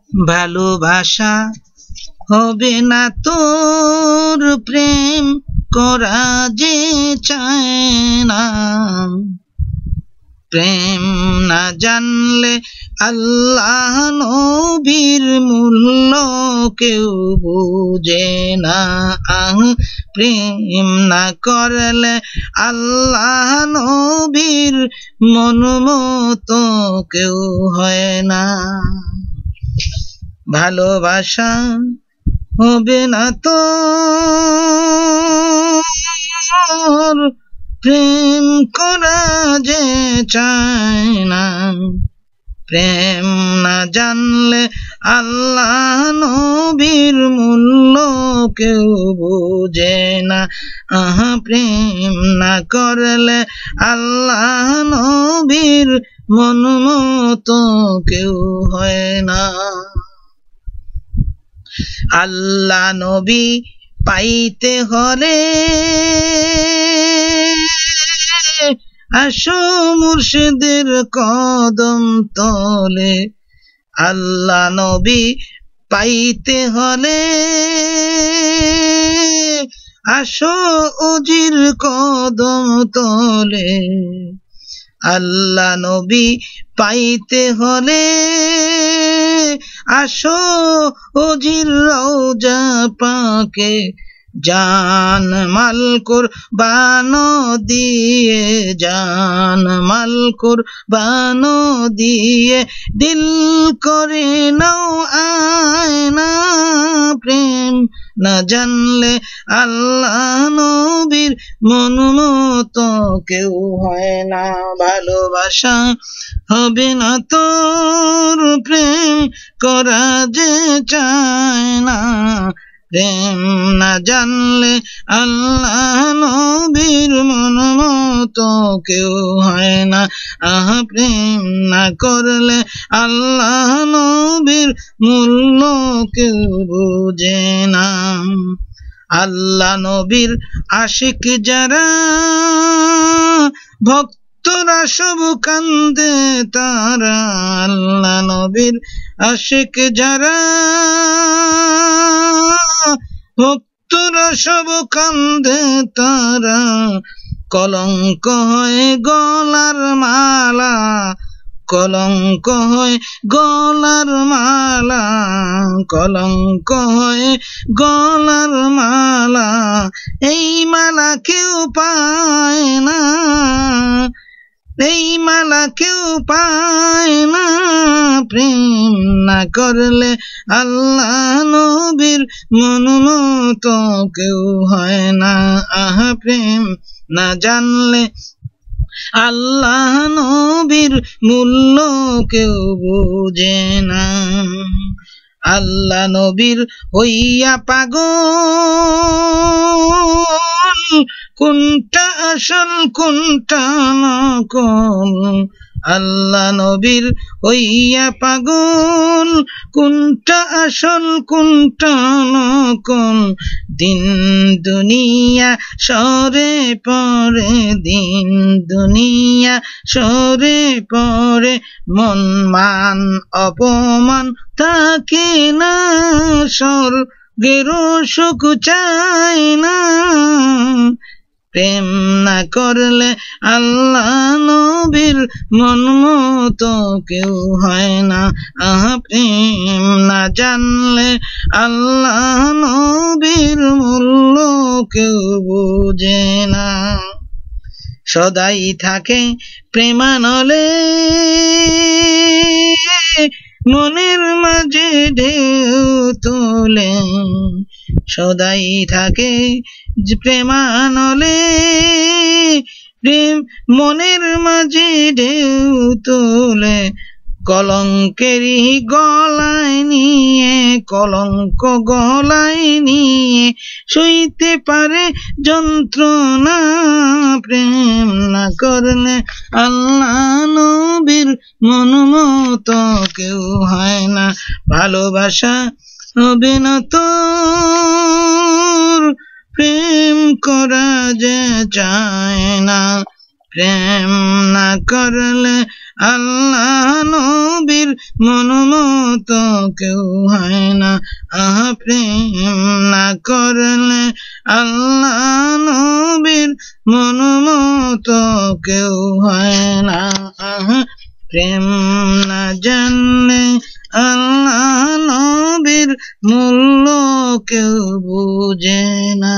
ভালোবাসা হবে না তোর, প্রেম করা যে চায় না। প্রেম না জানলে আল্লাহ নবীর মূল্য কেউ বুঝে না। প্রেম না করলে আল্লাহ নবীর মন মতো কেউ হয় না। ভালোবাসা হবে না তোর, প্রেম করা যে চায় না। প্রেম না জানলে আল্লাহ নবীর মূল্য কেউ বোঝে না। প্রেম না করলে আল্লাহ নবীর মন মতো কেউ হয় না। আল্লাহ নবী পাইতে হলে আসো মুর্শিদের কদম তলে। আল্লাহ নবী পাইতে হলে আসো ওজির কদম তলে। আল্লাহ নবী পাইতে হলে আসো ওজির রওজা পাকে। জান মাল কুরবান দিয়ে, জান মাল কুরবান দিয়ে দিল করে নাও আয়না। প্রেম না জানলে আল্লাহ নবীর মন মতো কেউ হয় না। ভালোবাসা হবে না তোর, প্রেম করা যে চায় না। প্রেম না জানলে আল্লাহ নবীর মন মতো কেউ হয় না। প্রেম না করলে আল্লাহ নবীর মূল্য কেউ বোঝে না। আল্লাহ নবীর আশিক যারা, ভক্তরা সব কান্দে তারা। আল্লাহ নবীর আশিক যারা, ভক্তরা সব কান্দে তারা। কলঙ্ক হয় গলার মালা, কলঙ্ক হয় গলার মালা, কলঙ্ক হয় গলার মালা। এই মালা কেউ পায় না, এই মালা কেউ পায় না। প্রেম না করলে আল্লাহ নবীর মন মতো কেউ হয় না। প্রেম না জানলে আল্লাহ নবীর মূল্য কেউ বোঝে না। আল্লাহ নবীর হইয়া পাগল, কোনটা আসল কোনটা নকল। আল্লাহ নবীর হইয়া পাগল, কোনটা আসল কোনটা নকল। দিন দুনিয়া সরে পড়ে, দিন দুনিয়া সরে পড়ে। মন মান অপমান থাকে না, স্বর্গেরও সুখ চায় না। প্রেম না করলে আল্লাহ নবীর মন মতো কেউ হয় না। প্রেম না জানলে আল্লাহ নবীর মূল্য কেউ বোঝে না। সদাই থাকে প্রেমানলে, মনের মাঝে ঢেউ তোলে। সদাই থাকে প্রেমানলে, প্রেম মনের মাঝে ঢেউ তোলে। কলঙ্কেরই গলায় নিয়ে, কলঙ্ক গলায় নিয়ে সইতে পারে যন্ত্রণা। প্রেম না করলে আল্লাহ নবীর মন মতো কেউ হয় না। ভালোবাসা হবে না তোর, প্রেম করা যে চায় না। প্রেম না করলে আল্লাহ নবীর মন মতো কেউ হয় না। আহা প্রেম না করলে আল্লাহ নবীর মন মতো কেউ হয় না। আহা প্রেম না জানলে আল্লাহ নবীর মূল্য কেউ বুঝে না।